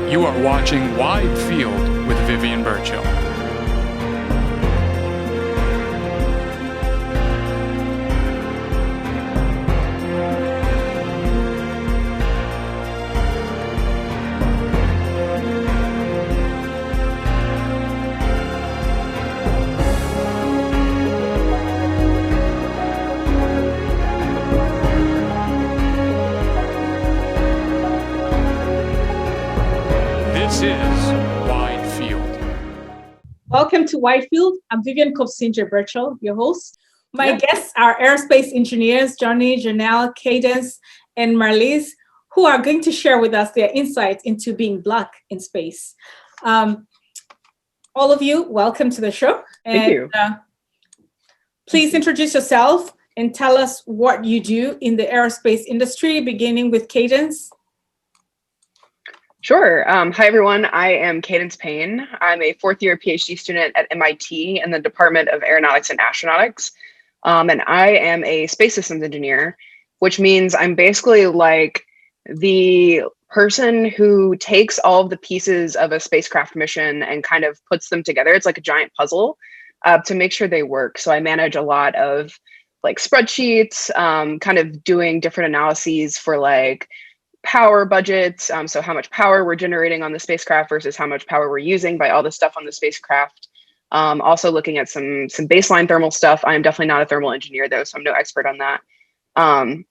You are watching Wide Field with Vivian Birchall. This is Wide Field. Welcome to Wide Field. I'm Vivian Kobusingye Birchall, your host. My guests are aerospace engineers, Johnny, Janelle, Cadence, and Marlies, who are going to share with us their insights into being Black in space. All of you, welcome to the show. Thank you. Please introduce yourself and tell us what you do in the aerospace industry, beginning with Cadence. Sure. Hi, everyone. I am Cadence Payne. I'm a fourth-year PhD student at MIT in the Department of Aeronautics and Astronautics. And I am a space systems engineer, which means I'm basically like the person who takes all of the pieces of a spacecraft mission and kind of puts them together. It's like a giant puzzle to make sure they work. So I manage a lot of like spreadsheets, kind of doing different analyses for like power budgets, so how much power we're generating on the spacecraft versus how much power we're using by all the stuff on the spacecraft. Also looking at some baseline thermal stuff. I'm definitely not a thermal engineer though, so I'm no expert on that. And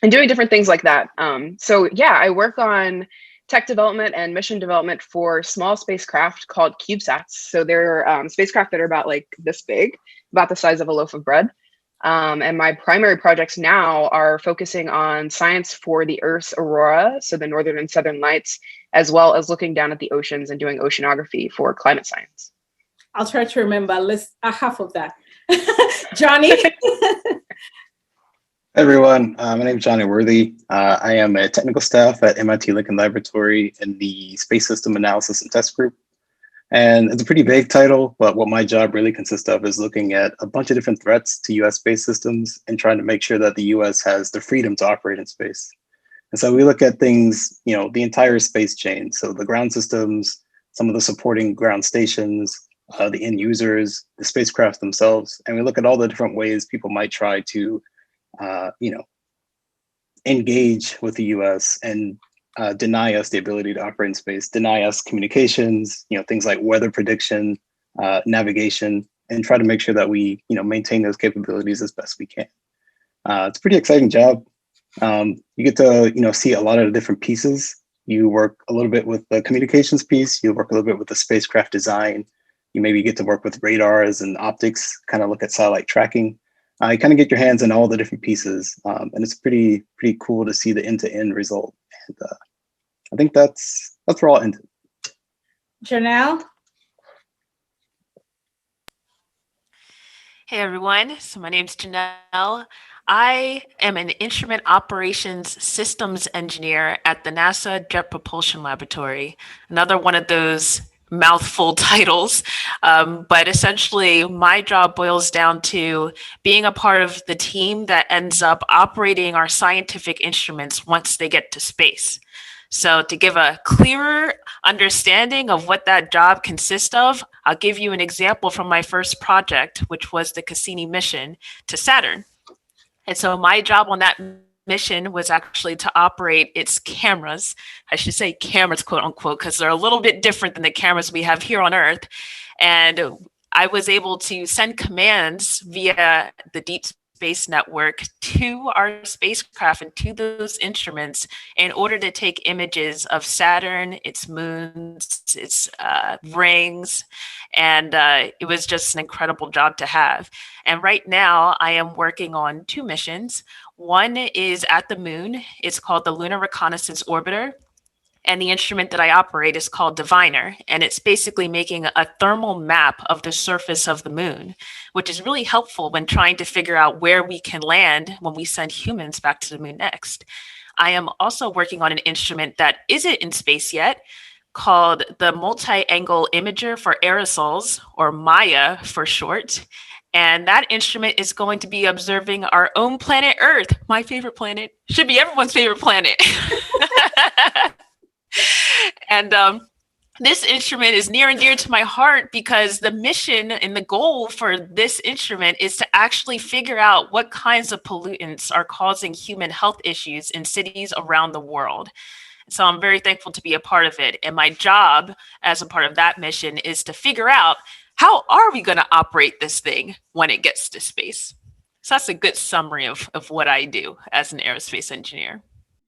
doing different things like that. So yeah, I work on tech development and mission development for small spacecraft called CubeSats. So they're spacecraft that are about like this big, about the size of a loaf of bread. And my primary projects now are focusing on science for the Earth's aurora, so the northern and southern lights, as well as looking down at the oceans and doing oceanography for climate science. I'll try to remember at least half of that. Johnny? Hey everyone, my name is Johnny Worthy. I am a technical staff at MIT Lincoln Laboratory in the Space System Analysis and Test Group. And it's a pretty vague title, but what my job really consists of is looking at a bunch of different threats to US space systems and trying to make sure that the US has the freedom to operate in space. And so we look at things, you know, the entire space chain. So the ground systems, some of the supporting ground stations, the end users, the spacecraft themselves. And we look at all the different ways people might try to, engage with the US and deny us the ability to operate in space, deny us communications, things like weather prediction, navigation, and try to make sure that we, maintain those capabilities as best we can. It's a pretty exciting job. You get to, see a lot of the different pieces. You work a little bit with the communications piece. You work a little bit with the spacecraft design. You maybe get to work with radars and optics, kind of look at satellite tracking. You kind of get your hands on all the different pieces, and it's pretty cool to see the end-to-end result. And I think that's where I'll end it. Janelle? Hey everyone, so my name's Janelle. I am an instrument operations systems engineer at the NASA Jet Propulsion Laboratory, another one of those mouthful titles, but essentially my job boils down to being a part of the team that ends up operating our scientific instruments once they get to space. So to give a clearer understanding of what that job consists of, I'll give you an example from my first project, which was the Cassini mission to Saturn. And so my job on that mission was actually to operate its cameras. I should say cameras, quote unquote, because they're a little bit different than the cameras we have here on Earth. And I was able to send commands via the Deep Space Network to our spacecraft and to those instruments in order to take images of Saturn, its moons, its rings. And it was just an incredible job to have. And right now I am working on two missions. One is at the moon. It's called the Lunar Reconnaissance Orbiter. And the instrument that I operate is called Diviner. And it's basically making a thermal map of the surface of the moon, which is really helpful when trying to figure out where we can land when we send humans back to the moon next. I am also working on an instrument that isn't in space yet, called the Multi-Angle Imager for Aerosols, or MAIA for short. And that instrument is going to be observing our own planet Earth, my favorite planet, should be everyone's favorite planet. And this instrument is near and dear to my heart because the mission and the goal for this instrument is to actually figure out what kinds of pollutants are causing human health issues in cities around the world. So I'm very thankful to be a part of it. And my job as a part of that mission is to figure out, how are we going to operate this thing when it gets to space? So that's a good summary of what I do as an aerospace engineer.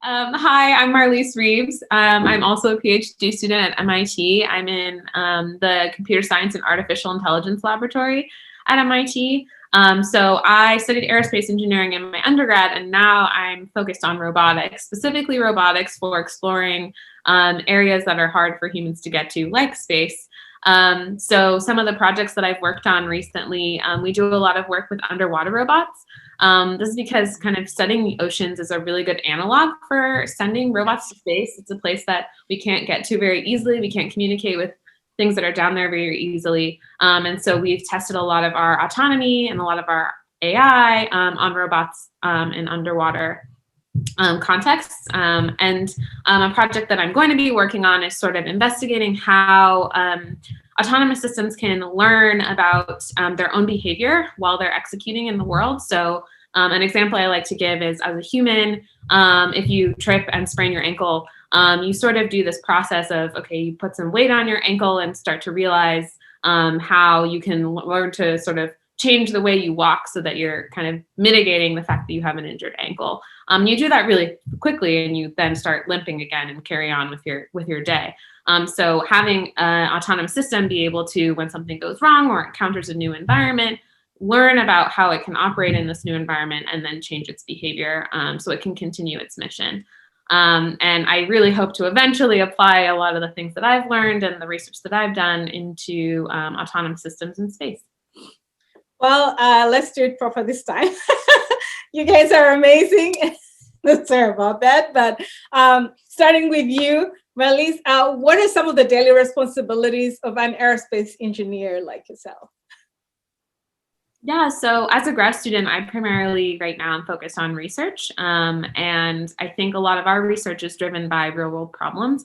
Hi, I'm Marlise Reeves. I'm also a PhD student at MIT. I'm in the Computer Science and Artificial Intelligence Laboratory at MIT. So I studied aerospace engineering in my undergrad, and now I'm focused on robotics, specifically robotics for exploring areas that are hard for humans to get to, like space. So some of the projects that I've worked on recently, we do a lot of work with underwater robots. This is because kind of studying the oceans is a really good analog for sending robots to space. It's a place that we can't get to very easily. We can't communicate with things that are down there very easily. And so we've tested a lot of our autonomy and a lot of our AI on robots in underwater contexts. And a project that I'm going to be working on is sort of investigating how autonomous systems can learn about their own behavior while they're executing in the world. So an example I like to give is, as a human, if you trip and sprain your ankle, you sort of do this process of, okay, you put some weight on your ankle and start to realize how you can learn to sort of change the way you walk so that you're kind of mitigating the fact that you have an injured ankle. You do that really quickly, and you then start limping again and carry on with your day. So having an autonomous system be able to, when something goes wrong or encounters a new environment, learn about how it can operate in this new environment and then change its behavior so it can continue its mission. And I really hope to eventually apply a lot of the things that I've learned and the research that I've done into autonomous systems in space. Well, let's do it proper this time. You guys are amazing. Sorry about that. But starting with you, Marlise, what are some of the daily responsibilities of an aerospace engineer like yourself? Yeah, so as a grad student, I primarily right now am focused on research. And I think a lot of our research is driven by real world problems.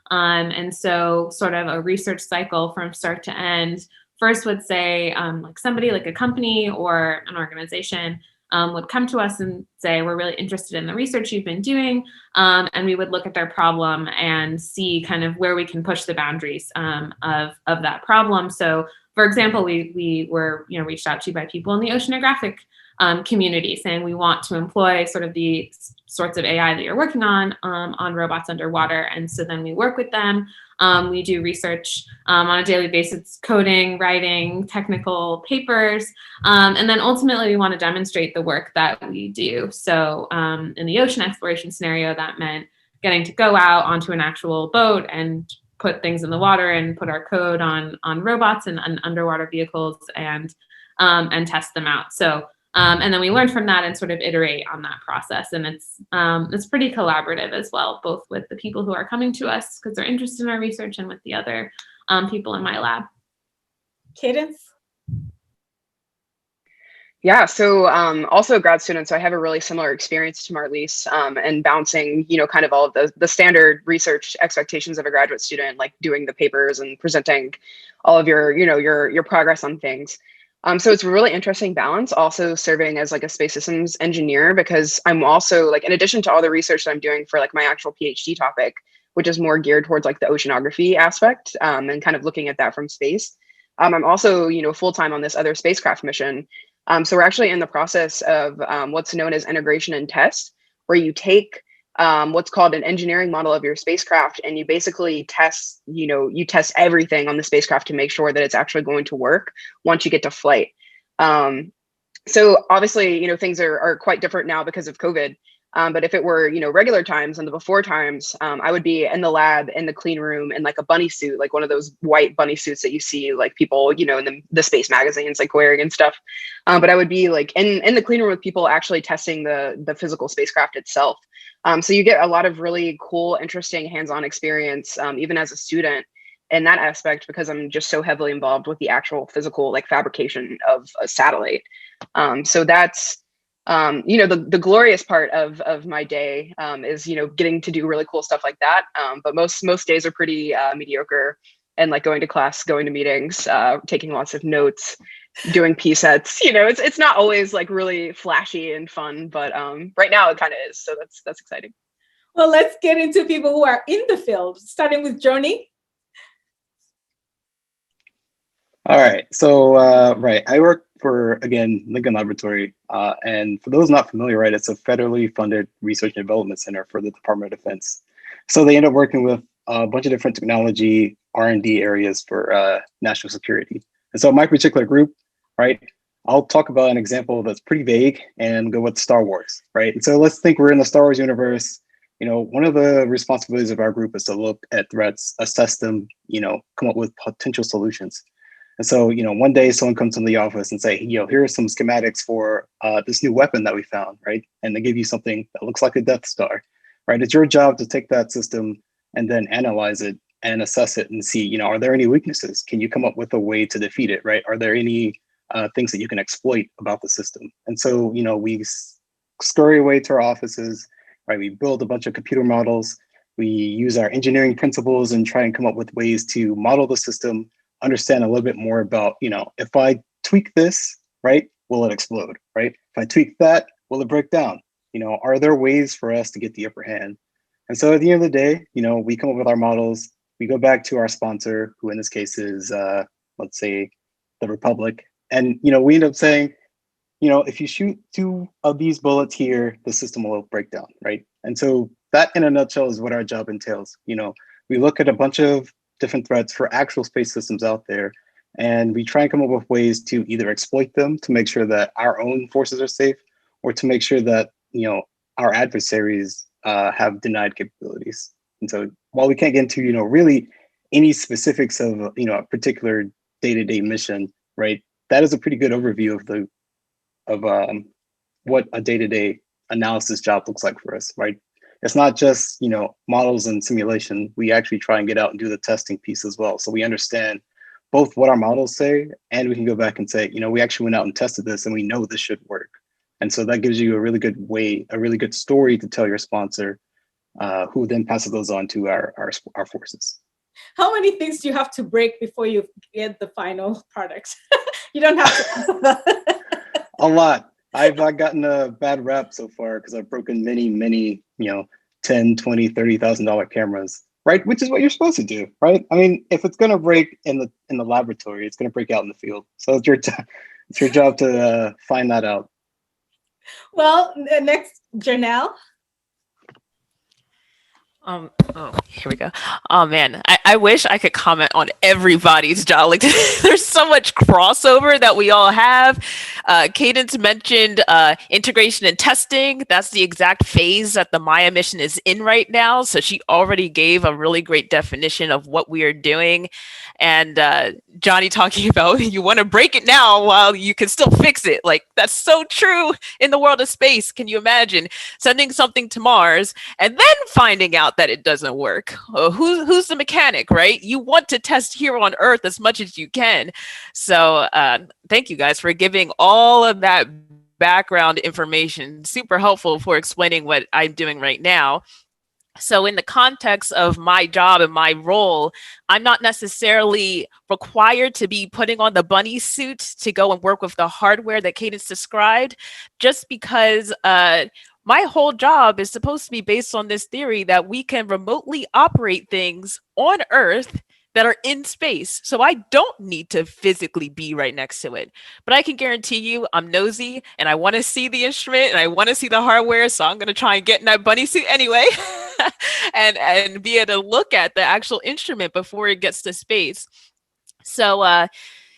And so sort of a research cycle from start to end, first would say like somebody like a company or an organization would come to us and say, we're really interested in the research you've been doing. And we would look at their problem and see kind of where we can push the boundaries of that problem. So for example, we were reached out to by people in the oceanographic community saying we want to employ sort of the sorts of AI that you're working on robots underwater. And so then we work with them. We do research on a daily basis, coding, writing, technical papers. And then ultimately we want to demonstrate the work that we do. So in the ocean exploration scenario, that meant getting to go out onto an actual boat and put things in the water and put our code on robots and underwater vehicles and test them out. So and then we learn from that and sort of iterate on that process. And it's pretty collaborative as well, both with the people who are coming to us because they're interested in our research and with the other people in my lab. Cadence? Yeah, so also a grad student, so I have a really similar experience to Marlise and bouncing, kind of all of the standard research expectations of a graduate student, like doing the papers and presenting all of your progress on things. So it's a really interesting balance, also serving as like a space systems engineer, because I'm also like, in addition to all the research that I'm doing for like my actual PhD topic, which is more geared towards like the oceanography aspect and kind of looking at that from space. I'm also, full-time on this other spacecraft mission. So we're actually in the process of what's known as integration and test, where you take what's called an engineering model of your spacecraft, and you basically test, you test everything on the spacecraft to make sure that it's actually going to work once you get to flight. So obviously, things are quite different now because of COVID. But if it were, regular times and the before times, I would be in the lab, in the clean room, in like a bunny suit, like one of those white bunny suits that you see like people, in the space magazines, like wearing and stuff. But I would be like in the clean room with people actually testing the physical spacecraft itself. So you get a lot of really cool, interesting hands-on experience, even as a student in that aspect, because I'm just so heavily involved with the actual physical like fabrication of a satellite. So that's The glorious part of my day is, getting to do really cool stuff like that. But most days are pretty mediocre, and like going to class, going to meetings, taking lots of notes, doing PSETs. It's not always like really flashy and fun, but right now it kind of is. So that's exciting. Well, let's get into people who are in the field, starting with Johnny. All right. So, I work for, again, Lincoln Laboratory. And for those not familiar, right, it's a federally funded research and development center for the Department of Defense. So they end up working with a bunch of different technology R&D areas for national security. And so my particular group, right, I'll talk about an example that's pretty vague and go with Star Wars, right? And so let's think we're in the Star Wars universe. One of the responsibilities of our group is to look at threats, assess them, come up with potential solutions. And so, one day someone comes into the office and say, here are some schematics for this new weapon that we found, right? And they give you something that looks like a Death Star, right? It's your job to take that system and then analyze it and assess it and see, are there any weaknesses? Can you come up with a way to defeat it, right? Are there any things that you can exploit about the system? And so, we scurry away to our offices, right? We build a bunch of computer models. We use our engineering principles and try and come up with ways to model the system, understand a little bit more about, if I tweak this, right, will it explode, right? If I tweak that, will it break down? Are there ways for us to get the upper hand? And so at the end of the day, we come up with our models, we go back to our sponsor, who in this case is, let's say, the Republic. And, we end up saying, if you shoot 2 of these bullets here, the system will break down, right? And so that in a nutshell is what our job entails. We look at a bunch of different threats for actual space systems out there, and we try and come up with ways to either exploit them to make sure that our own forces are safe, or to make sure that our adversaries have denied capabilities. And so while we can't get into really any specifics of a particular day-to-day mission, right, that is a pretty good overview of what a day-to-day analysis job looks like for us, right? It's not just models and simulation. We actually try and get out and do the testing piece as well, so we understand both what our models say, and we can go back and say, we actually went out and tested this, and we know this should work. And so that gives you a really good way, a really good story to tell your sponsor, who then passes those on to our forces. How many things do you have to break before you get the final product? You don't have to. A lot. I've gotten a bad rap so far because I've broken many, $10, $20, $30,000 cameras, right? Which is what you're supposed to do, right? I mean, if it's going to break in the laboratory, it's going to break out in the field. So it's your job to find that out. Well, next, Janelle. Here we go. Oh man, I wish I could comment on everybody's job. Like there's so much crossover that we all have. Cadence mentioned integration and testing. That's the exact phase that the Maya mission is in right now. So she already gave a really great definition of what we are doing. And Johnny talking about you want to break it now while you can still fix it. Like that's so true in the world of space. Can you imagine sending something to Mars and then finding out that it doesn't work? Who's the mechanic, right? You want to test here on Earth as much as you can. So thank you guys for giving all of that background information. Super helpful for explaining what I'm doing right now. So in the context of my job and my role, I'm not necessarily required to be putting on the bunny suit to go and work with the hardware that Cadence described, just because my whole job is supposed to be based on this theory that we can remotely operate things on Earth that are in space. So I don't need to physically be right next to it. But I can guarantee you I'm nosy and I want to see the instrument and I want to see the hardware. So I'm going to try and get in that bunny suit anyway and be able to look at the actual instrument before it gets to space. So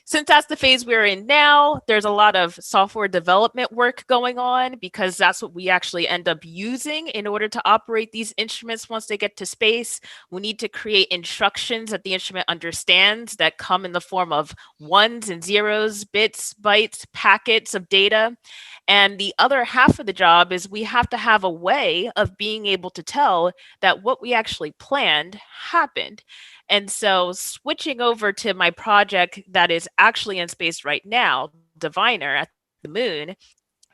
since that's the phase we're in now, there's a lot of software development work going on because that's what we actually end up using in order to operate these instruments once they get to space. We need to create instructions that the instrument understands that come in the form of ones and zeros, bits, bytes, packets of data. And the other half of the job is we have to have a way of being able to tell that what we actually planned happened. And so switching over to my project that is actually in space right now, Diviner at the moon,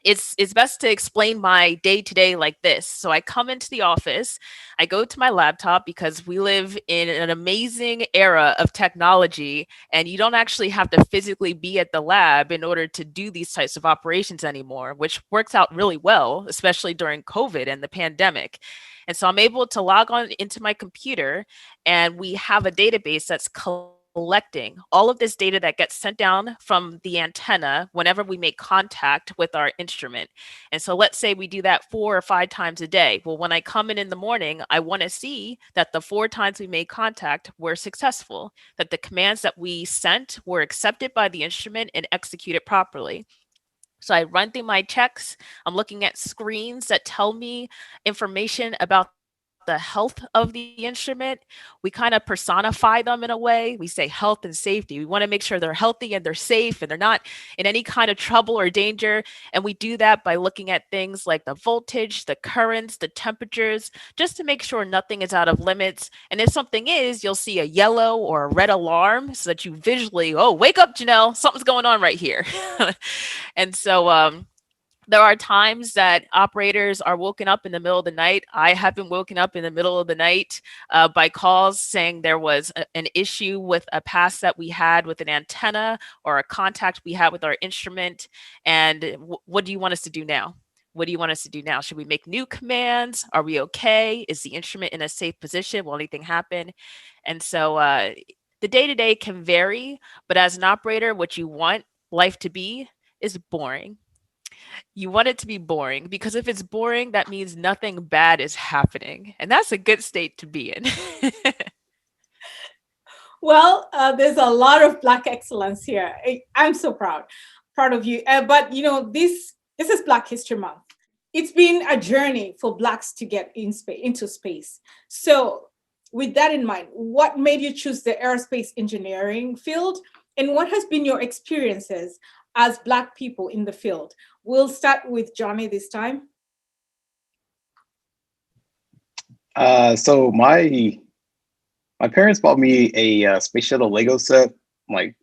it's best to explain my day to day like this. So I come into the office, I go to my laptop because we live in an amazing era of technology, and you don't actually have to physically be at the lab in order to do these types of operations anymore, which works out really well, especially during COVID and the pandemic. And so I'm able to log on into my computer, and we have a database that's collecting all of this data that gets sent down from the antenna whenever we make contact with our instrument. And so let's say we do that 4 or 5 times a day. Well, when I come in the morning, I want to see that the 4 times we made contact were successful, that the commands that we sent were accepted by the instrument and executed properly. So I run through my checks. I'm looking at screens that tell me information about the health of the instrument. We kind of personify them in a way. We say health and safety. We want to make sure they're healthy and they're safe and they're not in any kind of trouble or danger. And we do that by looking at things like the voltage, the currents, the temperatures, just to make sure nothing is out of limits. And if something is, you'll see a yellow or a red alarm so that you visually, oh, wake up, Janelle, something's going on right here. And so, there are times that operators are woken up in the middle of the night. I have been woken up in the middle of the night by calls saying there was an issue with a pass that we had with an antenna or a contact we had with our instrument. And what do you want us to do now? What do you want us to do now? Should we make new commands? Are we okay? Is the instrument in a safe position? Will anything happen? And so the day-to-day can vary, but as an operator, what you want life to be is boring. You want it to be boring because if it's boring, that means nothing bad is happening. And that's a good state to be in. Well, there's a lot of Black excellence here. I'm so proud of you. But this is Black History Month. It's been a journey for Blacks to get into space. So with that in mind, what made you choose the aerospace engineering field? And what has been your experiences as Black people in the field? We'll start with Johnny this time. So my parents bought me a space shuttle Lego set, like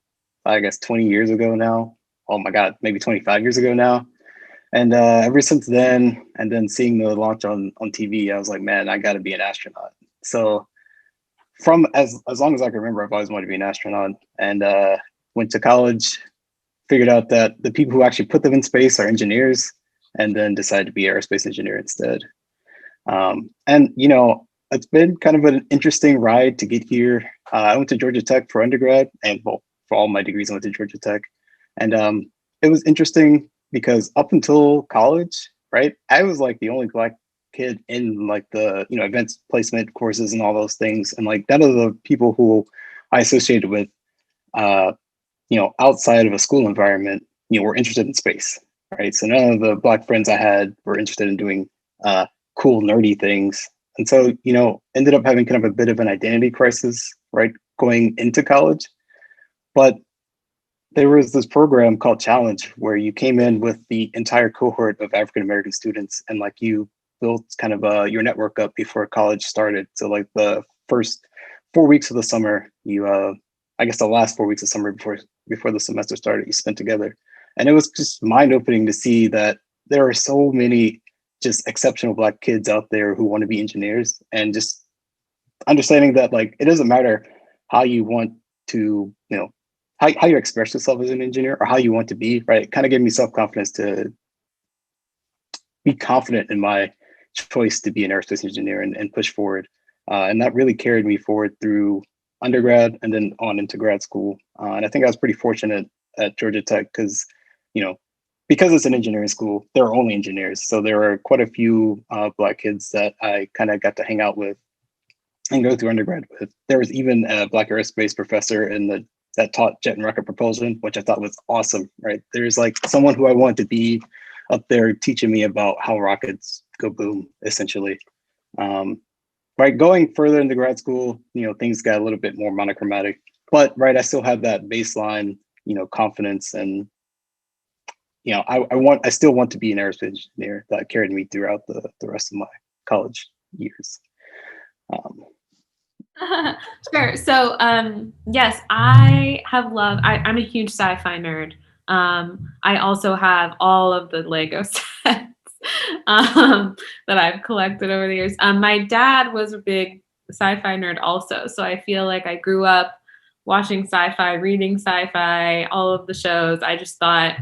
I guess 20 years ago now. Oh my God, maybe 25 years ago now. And ever since then, and then seeing the launch on TV, I was like, man, I got to be an astronaut. So from as long as I can remember, I've always wanted to be an astronaut, and went to college, figured out that the people who actually put them in space are engineers, and then decided to be an aerospace engineer instead. And it's been kind of an interesting ride to get here. I went to Georgia Tech for undergrad, and well, for all my degrees, I went to Georgia Tech. And it was interesting because up until college, right, I was like the only Black kid in like the advanced placement courses and all those things, and like none of the people who I associated with outside of a school environment were interested in space, right? So none of the Black friends I had were interested in doing cool nerdy things, and so ended up having kind of a bit of an identity crisis, right, going into college. But there was this program called Challenge where you came in with the entire cohort of African American students, and like you built kind of your network up before college started. So like the first 4 weeks of the summer, I guess the last 4 weeks of summer before the semester started, you spent together. And it was just mind-opening to see that there are so many just exceptional Black kids out there who want to be engineers, and just understanding that like it doesn't matter how you want to, how you express yourself as an engineer or how you want to be, right? It kind of gave me self-confidence to be confident in my choice to be an aerospace engineer and push forward. And that really carried me forward through undergrad and then on into grad school. And I think I was pretty fortunate at Georgia Tech because it's an engineering school, there are only engineers. So there are quite a few Black kids that I kind of got to hang out with and go through undergrad with. There was even a Black aerospace professor that taught jet and rocket propulsion, which I thought was awesome, right? There's like someone who I wanted to be up there teaching me about how rockets go boom, essentially. Right, going further into grad school, things got a little bit more monochromatic, but right, I still had that baseline, confidence, and I still want to be an aerospace engineer. That carried me throughout the rest of my college years. Sure. So, yes, I'm a huge sci-fi nerd. I also have all of the Lego sets that I've collected over the years. My dad was a big sci-fi nerd also, so I feel like I grew up watching sci-fi, reading sci-fi, all of the shows. I just thought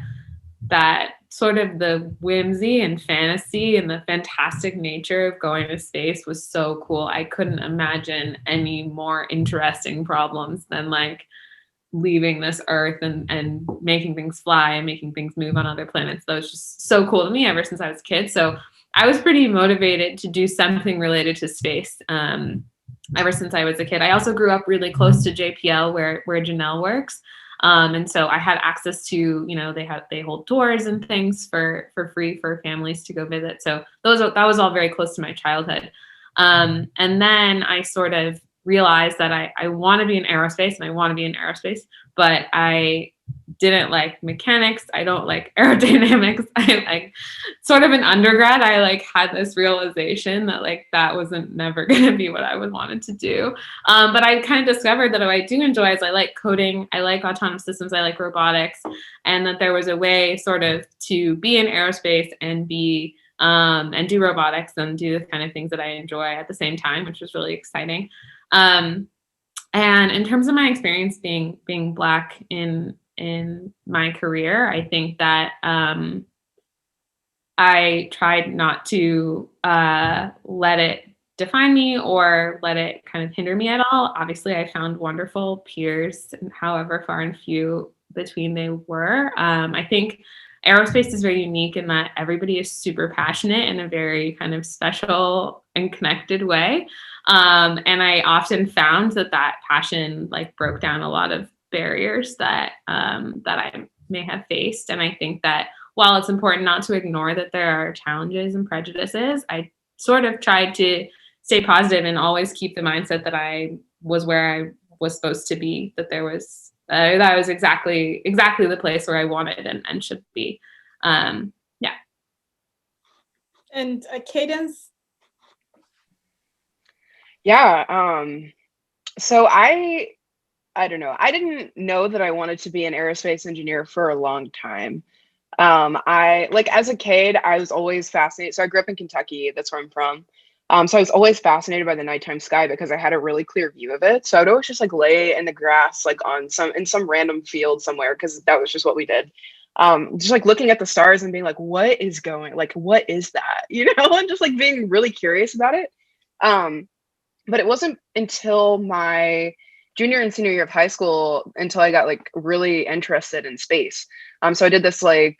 that sort of the whimsy and fantasy and the fantastic nature of going to space was so cool. I couldn't imagine any more interesting problems than like leaving this earth and making things fly and making things move on other planets. That was just so cool to me ever since I was a kid. So I was pretty motivated to do something related to space ever since I was a kid. I also grew up really close to JPL where Janelle works. And so I had access to, they hold tours and things for free for families to go visit. So that was all very close to my childhood. And then I sort of realized that I want to be in aerospace and I want to be in aerospace, but I didn't like mechanics. I don't like aerodynamics. I like sort of an undergrad. I like had this realization that like that wasn't never going to be what I would wanted to do. But I kind of discovered that what I do enjoy is I like coding. I like autonomous systems. I like robotics, and that there was a way sort of to be in aerospace and be and do robotics and do the kind of things that I enjoy at the same time, which was really exciting. And in terms of my experience being Black in my career, I think that I tried not to let it define me or let it kind of hinder me at all. Obviously, I found wonderful peers, however far and few between they were. I think aerospace is very unique in that everybody is super passionate in a very kind of special and connected way. And I often found that passion like broke down a lot of barriers that I may have faced. And I think that while it's important not to ignore that there are challenges and prejudices, I sort of tried to stay positive and always keep the mindset that I was where I was supposed to be, that there was that was exactly the place where I wanted and should be. Yeah. And Cadence? Yeah. So I don't know. I didn't know that I wanted to be an aerospace engineer for a long time. I like as a kid, I was always fascinated. So I grew up in Kentucky. That's where I'm from. So I was always fascinated by the nighttime sky because I had a really clear view of it. So I'd always just like lay in the grass, like in some random field somewhere, because that was just what we did. Just like looking at the stars and being like, what is that? And just like being really curious about it. But it wasn't until my junior and senior year of high school until I got like really interested in space. So I did this like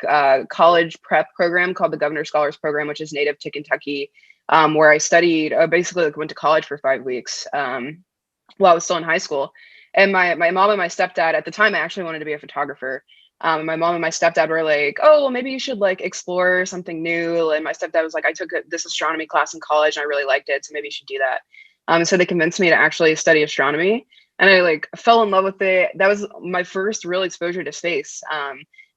college prep program called the Governor Scholars Program, which is native to Kentucky, where I studied, basically like went to college for 5 weeks while I was still in high school. And my mom and my stepdad at the time, I actually wanted to be a photographer. My mom and my stepdad were like, oh, well, maybe you should like explore something new. And my stepdad was like, I took this astronomy class in college and I really liked it, so maybe you should do that. So they convinced me to actually study astronomy. And I like fell in love with it. That was my first real exposure to space.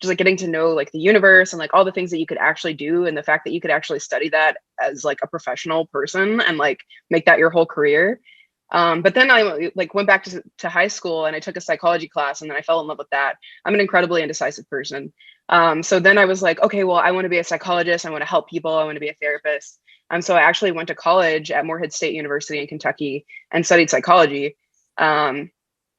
Just like getting to know like the universe and like all the things that you could actually do, and the fact that you could actually study that as like a professional person and like make that your whole career. But then I like went back to high school and I took a psychology class, and then I fell in love with that. I'm an incredibly indecisive person. So then I was like, okay, well, I want to be a psychologist. I want to help people. I want to be a therapist. So I actually went to college at Morehead State University in Kentucky and studied psychology.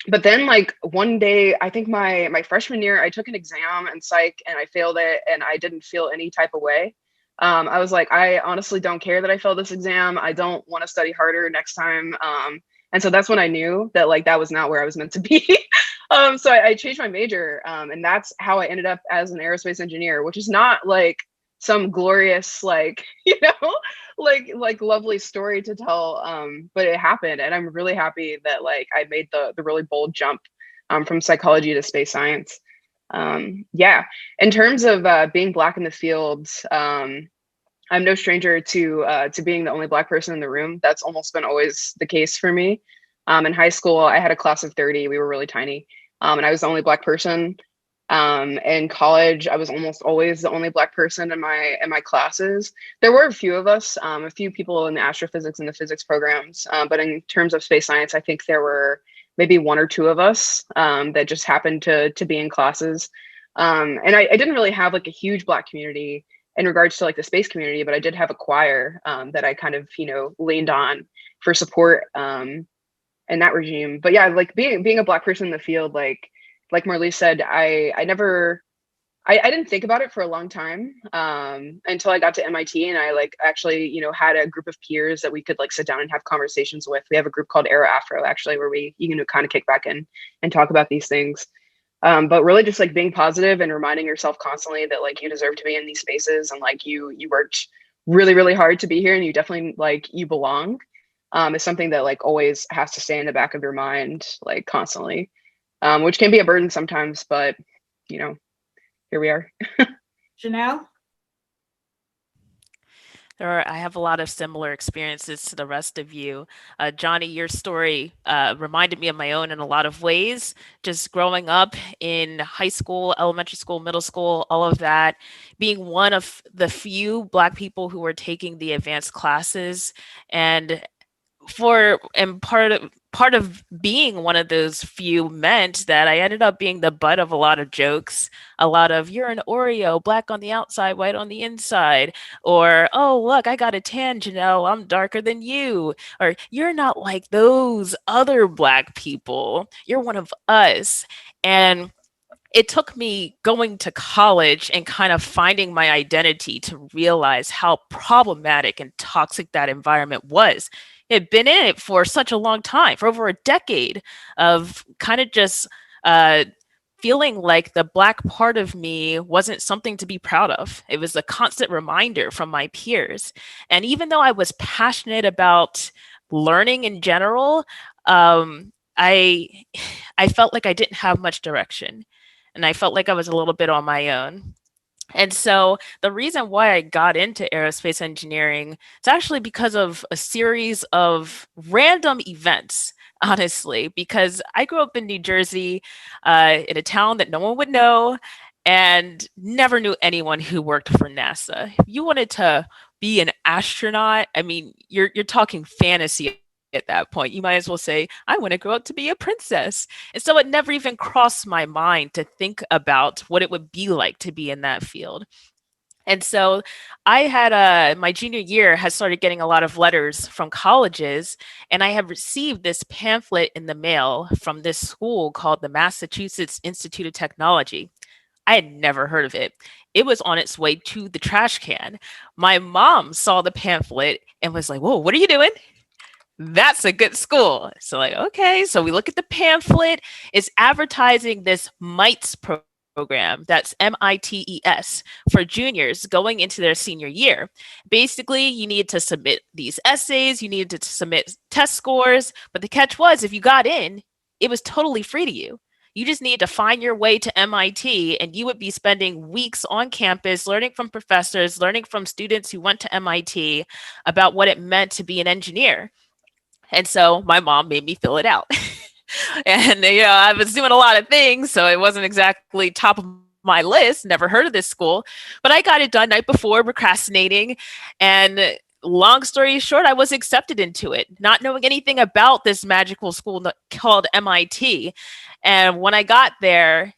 But then like one day, I think my freshman year, I took an exam in psych and I failed it, and I didn't feel any type of way. I was like, I honestly don't care that I failed this exam. I don't want to study harder next time. And so that's when I knew that like that was not where I was meant to be. So I changed my major, and that's how I ended up as an aerospace engineer, which is not like some glorious like like lovely story to tell, but it happened, and I'm really happy that like I made the really bold jump from psychology to space science. Yeah, in terms of being Black in the field, I'm no stranger to being the only Black person in the room. That's almost been always the case for me. In high school, I had a class of 30. We were really tiny, and I was the only Black person. In college, I was almost always the only Black person in my classes. There were a few of us, a few people in the astrophysics and the physics programs, but in terms of space science, I think there were maybe one or two of us that just happened to be in classes. And I didn't really have like a huge Black community in regards to like the space community, but I did have a choir that I kind of, leaned on for support in that regime. But yeah, like being a Black person in the field, like Marlise said, I didn't think about it for a long time until I got to MIT, and I like actually, had a group of peers that we could like sit down and have conversations with. We have a group called AeroAfro actually, where we, kind of kick back in and talk about these things. But really just like being positive and reminding yourself constantly that like you deserve to be in these spaces, and like you worked really, really hard to be here, and you definitely like you belong is something that like always has to stay in the back of your mind, like constantly, which can be a burden sometimes, but here we are. Janelle? I have a lot of similar experiences to the rest of you. Johnny, your story reminded me of my own in a lot of ways. Just growing up in high school, elementary school, middle school, all of that, being one of the few Black people who were taking the advanced classes, and part of being one of those few meant that I ended up being the butt of a lot of jokes, a lot of "you're an Oreo, Black on the outside, white on the inside," or "oh look, I got a tan, Janelle, I'm darker than you," or "you're not like those other Black people, you're one of us." And it took me going to college and kind of finding my identity to realize how problematic and toxic that environment was. Had been in it for such a long time, for over a decade, of kind of just feeling like the Black part of me wasn't something to be proud of. It was a constant reminder from my peers. And even though I was passionate about learning in general, I felt like I didn't have much direction. And I felt like I was a little bit on my own. And so the reason why I got into aerospace engineering is actually because of a series of random events, honestly, because I grew up in New Jersey, in a town that no one would know, and never knew anyone who worked for NASA. If you wanted to be an astronaut, I mean, you're talking fantasy at that point. You might as well say, I want to grow up to be a princess. And so it never even crossed my mind to think about what it would be like to be in that field. And so I had my junior year has started getting a lot of letters from colleges, and I have received this pamphlet in the mail from this school called the Massachusetts Institute of Technology. I had never heard of it. It was on its way to the trash can. My mom saw the pamphlet and was like, "Whoa, what are you doing? That's a good school." So like, okay, so we look at the pamphlet. It's advertising this MITES program, that's MITES, for juniors going into their senior year. Basically, you need to submit these essays, you needed to submit test scores, but the catch was if you got in, it was totally free to you. You just needed to find your way to MIT, and you would be spending weeks on campus learning from professors, learning from students who went to MIT about what it meant to be an engineer. And so my mom made me fill it out. And, I was doing a lot of things, so it wasn't exactly top of my list, never heard of this school, but I got it done night before, procrastinating. And long story short, I was accepted into it, not knowing anything about this magical school called MIT. And when I got there,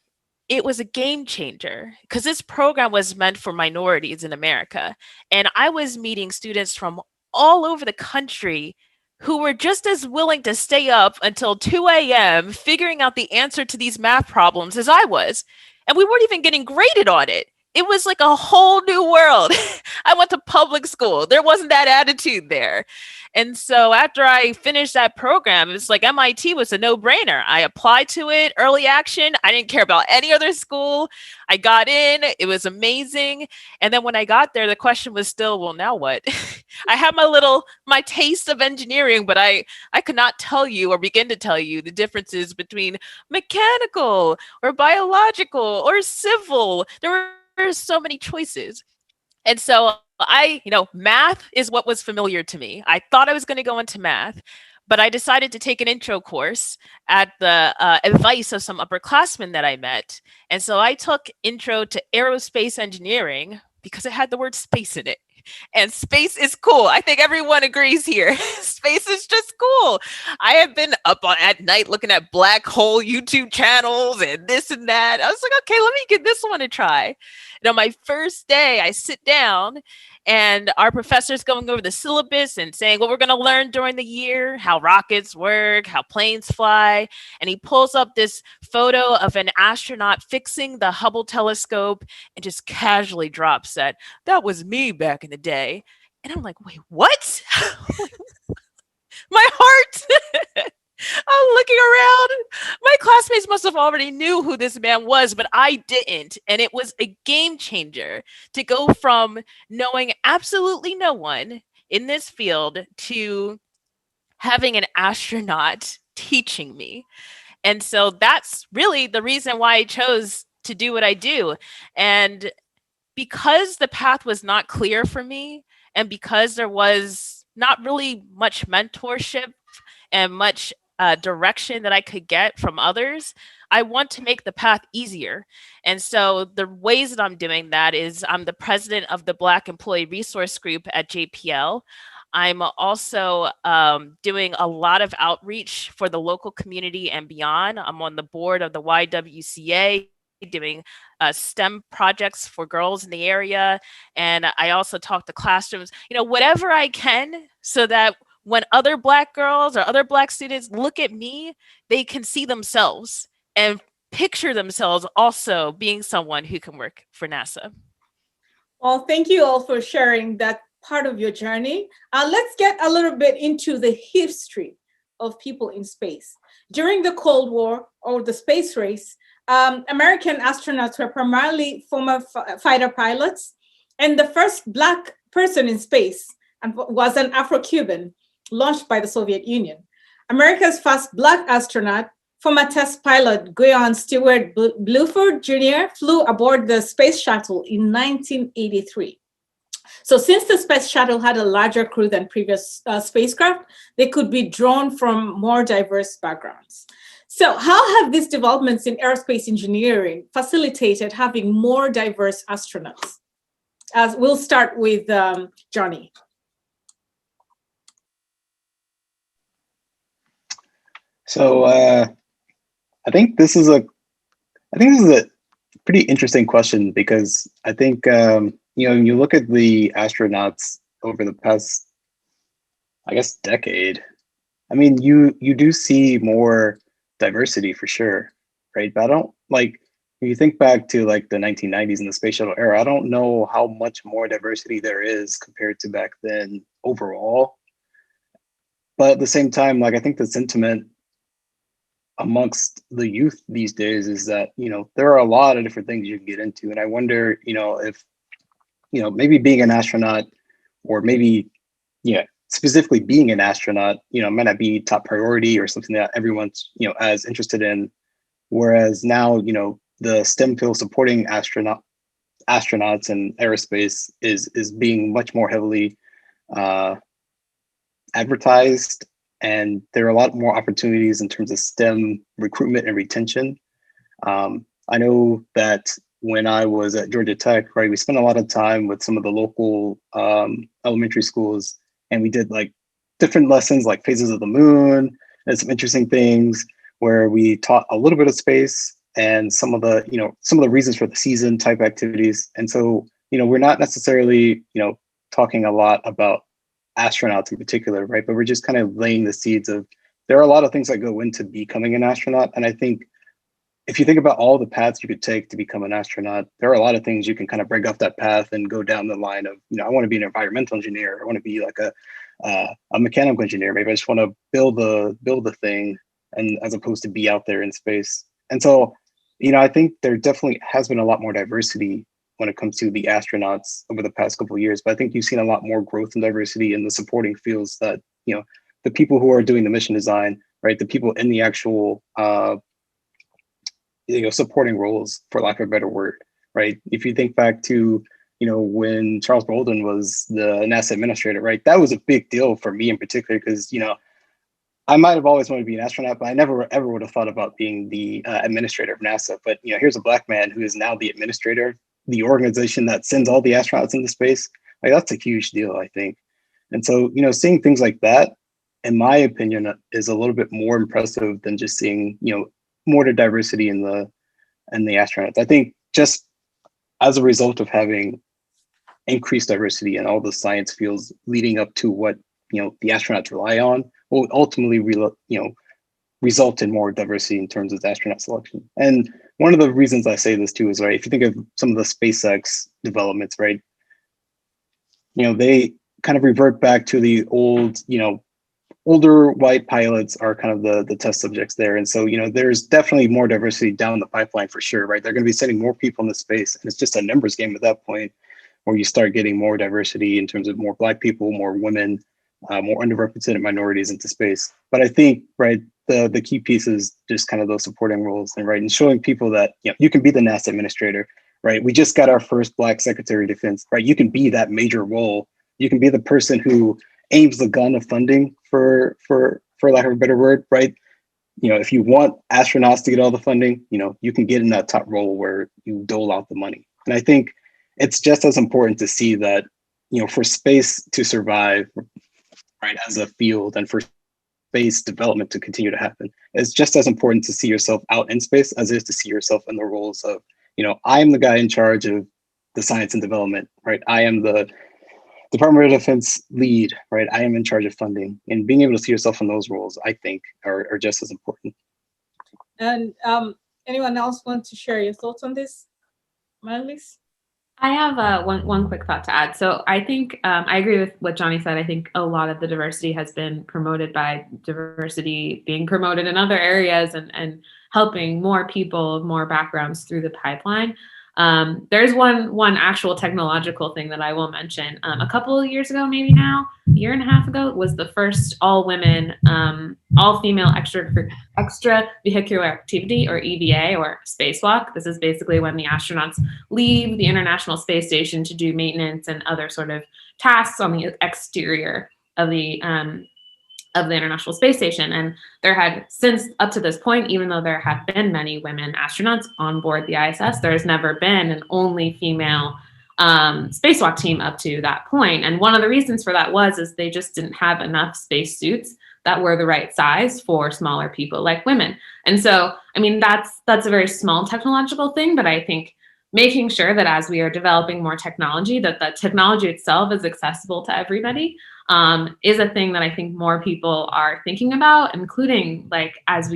it was a game changer because this program was meant for minorities in America. And I was meeting students from all over the country who were just as willing to stay up until 2 a.m. figuring out the answer to these math problems as I was. And we weren't even getting graded on it. It was like a whole new world. I went to public school. There wasn't that attitude there. And so after I finished that program, it's like MIT was a no-brainer. I applied to it, early action. I didn't care about any other school. I got in. It was amazing. And then when I got there, the question was still, well, now what? I had my taste of engineering, but I could not tell you or begin to tell you the differences between mechanical or biological or civil. There were so many choices. And so math is what was familiar to me. I thought I was going to go into math, but I decided to take an intro course at the advice of some upperclassmen that I met. And so I took intro to aerospace engineering because it had the word space in it. And space is cool. I think everyone agrees here. Space is just cool. I have been up at night looking at black hole YouTube channels and this and that. I was like, okay, let me give this one a try. And on my first day, I sit down and our professor's going over the syllabus and saying what we're going to learn during the year, how rockets work, how planes fly. And he pulls up this photo of an astronaut fixing the Hubble telescope and just casually drops that was me back in the day. And I'm like, wait, what? My heart. I'm looking around. My classmates must have already knew who this man was, but I didn't. And it was a game changer to go from knowing absolutely no one in this field to having an astronaut teaching me. And so that's really the reason why I chose to do what I do. And because the path was not clear for me, and because there was not really much mentorship and much direction that I could get from others, I want to make the path easier. And so the ways that I'm doing that is I'm the president of the Black Employee Resource Group at JPL. I'm also doing a lot of outreach for the local community and beyond. I'm on the board of the YWCA, doing STEM projects for girls in the area. And I also talk to classrooms, whatever I can, so that when other Black girls or other Black students look at me, they can see themselves and picture themselves also being someone who can work for NASA. Well, thank you all for sharing that part of your journey. Let's get a little bit into the history of people in space. During the Cold War or the space race, American astronauts were primarily former fighter pilots, and the first Black person in space was an Afro-Cuban launched by the Soviet Union. America's first Black astronaut, former test pilot Guion Stewart Bluford Jr., flew aboard the space shuttle in 1983. So since the space shuttle had a larger crew than previous spacecraft, they could be drawn from more diverse backgrounds. So how have these developments in aerospace engineering facilitated having more diverse astronauts? As we'll start with Johnny. So I think this is a pretty interesting question, because I think when you look at the astronauts over the past, I guess, decade, I mean, you do see more diversity for sure, right? But I don't, like, when you think back to like the 1990s and the space shuttle era, I don't know how much more diversity there is compared to back then overall. But at the same time, like, I think the sentiment amongst the youth these days is that, there are a lot of different things you can get into. And I wonder, if, maybe being an astronaut, or maybe, specifically being an astronaut, might not be top priority or something that everyone's, as interested in. Whereas now, the STEM field supporting astronauts and aerospace is being much more heavily advertised. And there are a lot more opportunities in terms of STEM recruitment and retention. I know that when I was at Georgia Tech, right, we spent a lot of time with some of the local elementary schools, and we did like different lessons like phases of the moon and some interesting things where we taught a little bit of space and some of the reasons for the season type activities. And so, we're not necessarily, talking a lot about astronauts in particular, right? But we're just kind of laying the seeds of, there are a lot of things that go into becoming an astronaut. And I think if you think about all the paths you could take to become an astronaut, there are a lot of things you can kind of break off that path and go down the line of, I want to be an environmental engineer. I want to be like a mechanical engineer. Maybe I just want to build the thing, and as opposed to be out there in space. And so, I think there definitely has been a lot more diversity when it comes to the astronauts over the past couple of years. But I think you've seen a lot more growth and diversity in the supporting fields that, the people who are doing the mission design, right? The people in the actual, supporting roles, for lack of a better word, right? If you think back to, when Charles Bolden was the NASA administrator, right? That was a big deal for me in particular, because, I might have always wanted to be an astronaut, but I never ever would have thought about being the administrator of NASA. But, here's a Black man who is now the administrator, the organization that sends all the astronauts into space. Like that's a huge deal, I think. And so, seeing things like that, in my opinion, is a little bit more impressive than just seeing, more diversity in the astronauts. I think just as a result of having increased diversity in all the science fields leading up to what the astronauts rely on, will ultimately result in more diversity in terms of astronaut selection. And one of the reasons I say this too is, right, if you think of some of the SpaceX developments, right, they kind of revert back to the old, older white pilots are kind of the test subjects there. And so, there's definitely more diversity down the pipeline for sure, right? They're going to be sending more people into space. And it's just a numbers game at that point where you start getting more diversity in terms of more Black people, more women, more underrepresented minorities into space. But I think, right, the key piece is just kind of those supporting roles, and right, and showing people that you can be the NASA administrator, right? We just got our first Black Secretary of Defense, right? You can be that major role. You can be the person who aims the gun of funding, for lack of a better word, right? If you want astronauts to get all the funding, you can get in that top role where you dole out the money. And I think it's just as important to see that, for space to survive, right, as a field, and for space development to continue to happen, it's just as important to see yourself out in space as it is to see yourself in the roles of, I am the guy in charge of the science and development, right? I am the Department of Defense lead, right? I am in charge of funding, and being able to see yourself in those roles, I think, are just as important. And anyone else want to share your thoughts on this, Marlies? I have one quick thought to add. So I think I agree with what Johnny said. I think a lot of the diversity has been promoted by diversity being promoted in other areas and helping more people of more backgrounds through the pipeline. There's one actual technological thing that I will mention. A couple of years ago, maybe now, a year and a half ago, was the first all-women, all-female extravehicular activity, or EVA, or spacewalk. This is basically when the astronauts leave the International Space Station to do maintenance and other sort of tasks on the exterior of the International Space Station. And there had, since up to this point, even though there have been many women astronauts on board the ISS, there's never been an only female spacewalk team up to that point. And one of the reasons for that is they just didn't have enough spacesuits that were the right size for smaller people like women. And so, I mean, that's a very small technological thing, but I think making sure that as we are developing more technology, that the technology itself is accessible to everybody, is a thing that I think more people are thinking about, including like I'm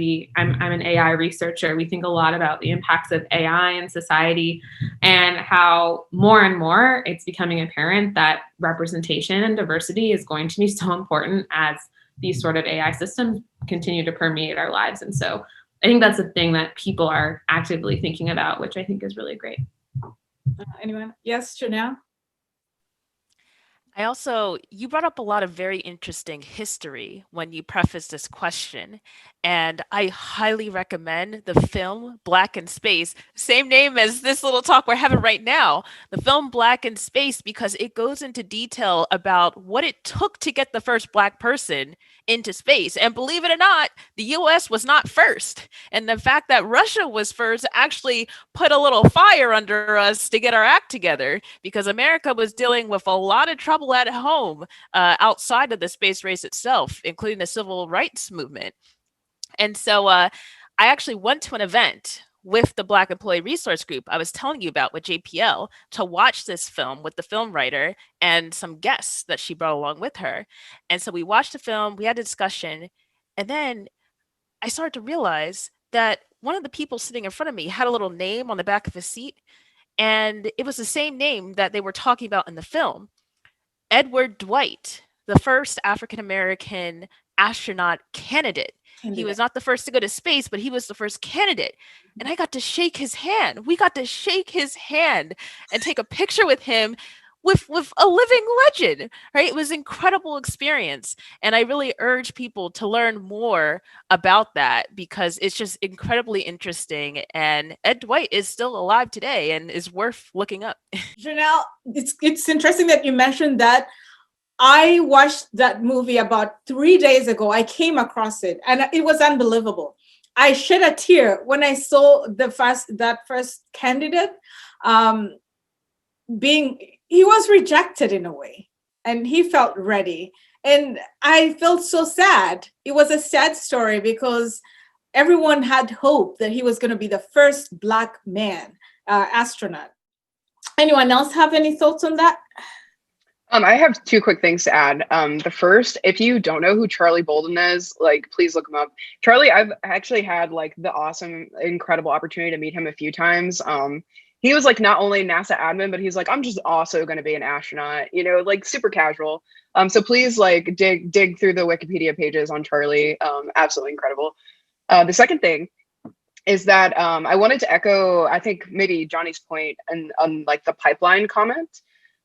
an AI researcher. We think a lot about the impacts of AI in society and how more and more it's becoming apparent that representation and diversity is going to be so important as these sort of AI systems continue to permeate our lives. And so I think that's a thing that people are actively thinking about, which I think is really great. Anyone? Yes, Janelle? You brought up a lot of very interesting history when you prefaced this question, and I highly recommend the film Black in Space, same name as this little talk we're having right now, the film Black in Space, because it goes into detail about what it took to get the first Black person into space. And believe it or not, the US was not first. And the fact that Russia was first actually put a little fire under us to get our act together, because America was dealing with a lot of trouble at home outside of the space race itself, including the civil rights movement. And so I actually went to an event with the Black Employee Resource Group I was telling you about with JPL to watch this film with the film writer and some guests that she brought along with her. And so we watched the film, we had a discussion, and then I started to realize that one of the people sitting in front of me had a little name on the back of his seat, and it was the same name that they were talking about in the film. Edward Dwight, the first African-American astronaut candidate. He was not the first to go to space, but he was the first candidate. And I got to shake his hand. We got to shake his hand and take a picture with him with a living legend, right? It was an incredible experience. And I really urge people to learn more about that because it's just incredibly interesting. And Ed Dwight is still alive today and is worth looking up. Janelle, it's interesting that you mentioned that. I watched that movie about 3 days ago. I came across it and it was unbelievable. I shed a tear when I saw that first candidate being he was rejected in a way, and he felt ready. And I felt so sad. It was a sad story because everyone had hope that he was going to be the first Black man astronaut. Anyone else have any thoughts on that? I have two quick things to add. The first, if you don't know who Charlie Bolden is, like, please look him up. Charlie, I've actually had like the awesome, incredible opportunity to meet him a few times. He was like not only NASA admin, but he's like, I'm just also going to be an astronaut, you know, like super casual. So please like dig through the Wikipedia pages on Charlie. Absolutely incredible. The second thing is that I wanted to echo, I think maybe Johnny's point and on like the pipeline comment.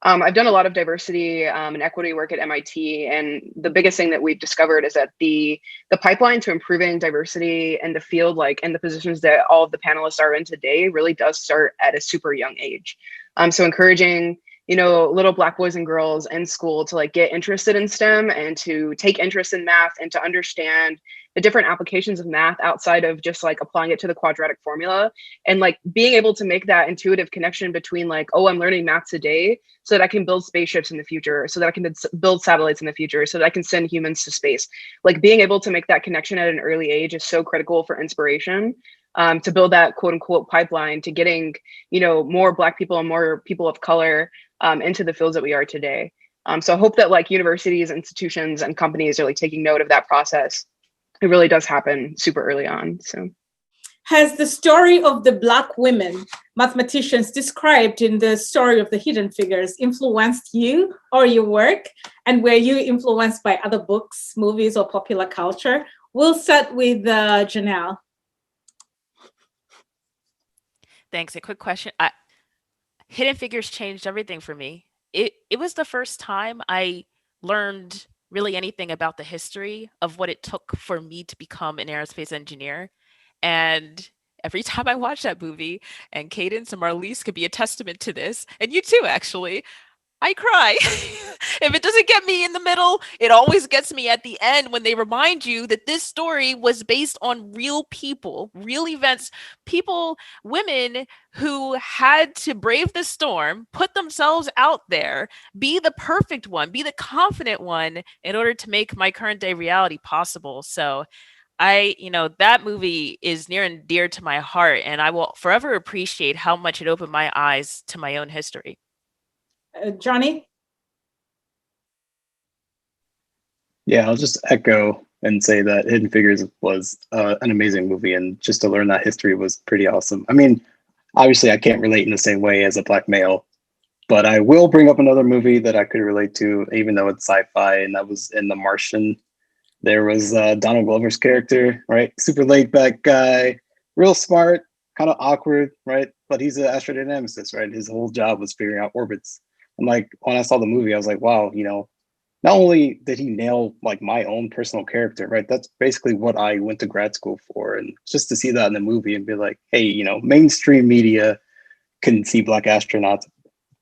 I've done a lot of diversity and equity work at MIT, and the biggest thing that we've discovered is that the pipeline to improving diversity in the field, like in the positions that all of the panelists are in today, really does start at a super young age. So encouraging, you know, little Black boys and girls in school to like get interested in STEM and to take interest in math and to understand the different applications of math outside of just like applying it to the quadratic formula, and like being able to make that intuitive connection between like, oh, I'm learning math today so that I can build spaceships in the future, so that I can build satellites in the future, so that I can send humans to space. Like being able to make that connection at an early age is so critical for inspiration, to build that quote unquote pipeline to getting, you know, more Black people and more people of color into the fields that we are today. So I hope that like universities, institutions, and companies are like taking note of that process. It really does happen super early on. So, has the story of the Black women mathematicians described in the story of the Hidden Figures influenced you or your work? And were you influenced by other books, movies, or popular culture? We'll start with Janelle. Thanks. A quick question. Hidden Figures changed everything for me. It was the first time I learned really anything about the history of what it took for me to become an aerospace engineer. And every time I watch that movie, and Cadence and Marlise could be a testament to this, and you too, actually, I cry. If it doesn't get me in the middle, it always gets me at the end when they remind you that this story was based on real people, real events, people, women who had to brave the storm, put themselves out there, be the perfect one, be the confident one in order to make my current day reality possible. So that movie is near and dear to my heart, and I will forever appreciate how much it opened my eyes to my own history. Johnny? Yeah, I'll just echo and say that Hidden Figures was an amazing movie, and just to learn that history was pretty awesome. I mean, obviously I can't relate in the same way as a Black male, but I will bring up another movie that I could relate to, even though it's sci-fi, and that was in The Martian. There was Donald Glover's character, right? Super laid back guy, real smart, kind of awkward, right? But he's an astrodynamicist, right? His whole job was figuring out orbits. And like when I saw the movie, I was like, wow, you know, not only did he nail like my own personal character, right? That's basically what I went to grad school for. And just to see that in the movie and be like, hey, you know, mainstream media can see Black astronauts,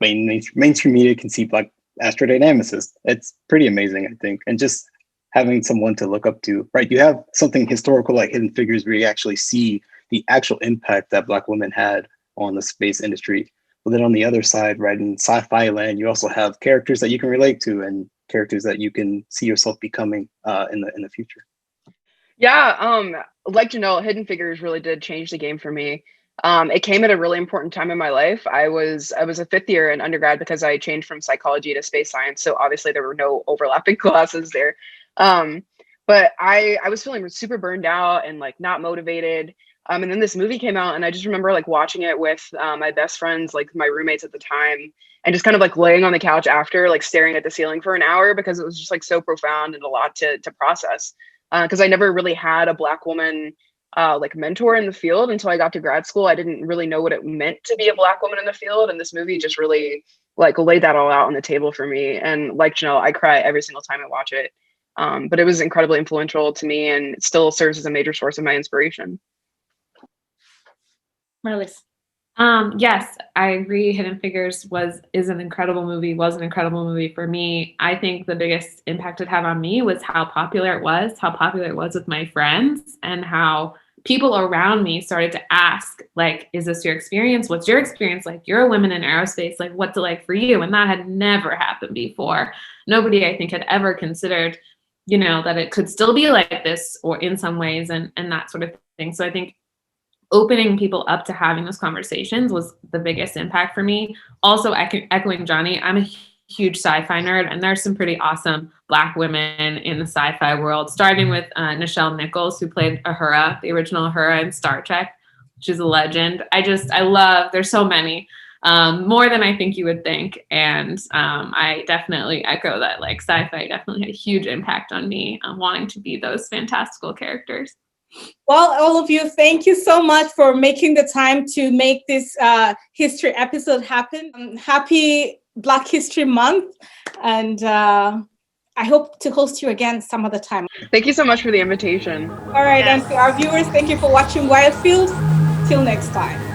mainstream media can see Black astrodynamicists. It's pretty amazing, I think. And just having someone to look up to, right? You have something historical like Hidden Figures where you actually see the actual impact that Black women had on the space industry. But then on the other side, right, in sci-fi land, you also have characters that you can relate to and characters that you can see yourself becoming in the future. Yeah, like Janelle, Hidden Figures really did change the game for me. It came at a really important time in my life. I was a fifth year in undergrad because I changed from psychology to space science. So obviously there were no overlapping classes there. But I was feeling super burned out and like not motivated. And then this movie came out, and I just remember like watching it with my best friends, like my roommates at the time, and just kind of like laying on the couch after, like staring at the ceiling for an hour, because it was just like so profound and a lot to process. Because I never really had a Black woman like mentor in the field until I got to grad school. I didn't really know what it meant to be a Black woman in the field, and this movie just really like laid that all out on the table for me. And like Janelle, I cry every single time I watch it. But it was incredibly influential to me, and it still serves as a major source of my inspiration. Marlise? Yes, I agree. Hidden Figures was an incredible movie for me. I think the biggest impact it had on me was how popular it was with my friends, and how people around me started to ask, like, is this your experience? What's your experience like? You're a woman in aerospace. Like, what's it like for you? And that had never happened before. Nobody, I think, had ever considered, you know, that it could still be like this or in some ways and that sort of thing. So I think opening people up to having those conversations was the biggest impact for me. Also, echoing Johnny, I'm a huge sci-fi nerd, and there's some pretty awesome Black women in the sci-fi world, starting with Nichelle Nichols, who played Uhura, the original Uhura in Star Trek. She's a legend. I love, there's so many, more than I think you would think. And I definitely echo that, like, sci-fi definitely had a huge impact on me, wanting to be those fantastical characters. Well, all of you, thank you so much for making the time to make this history episode happen. Happy Black History Month, and I hope to host you again some other time. Thank you so much for the invitation. All right, yes. And to our viewers, thank you for watching Wildfield. Till next time.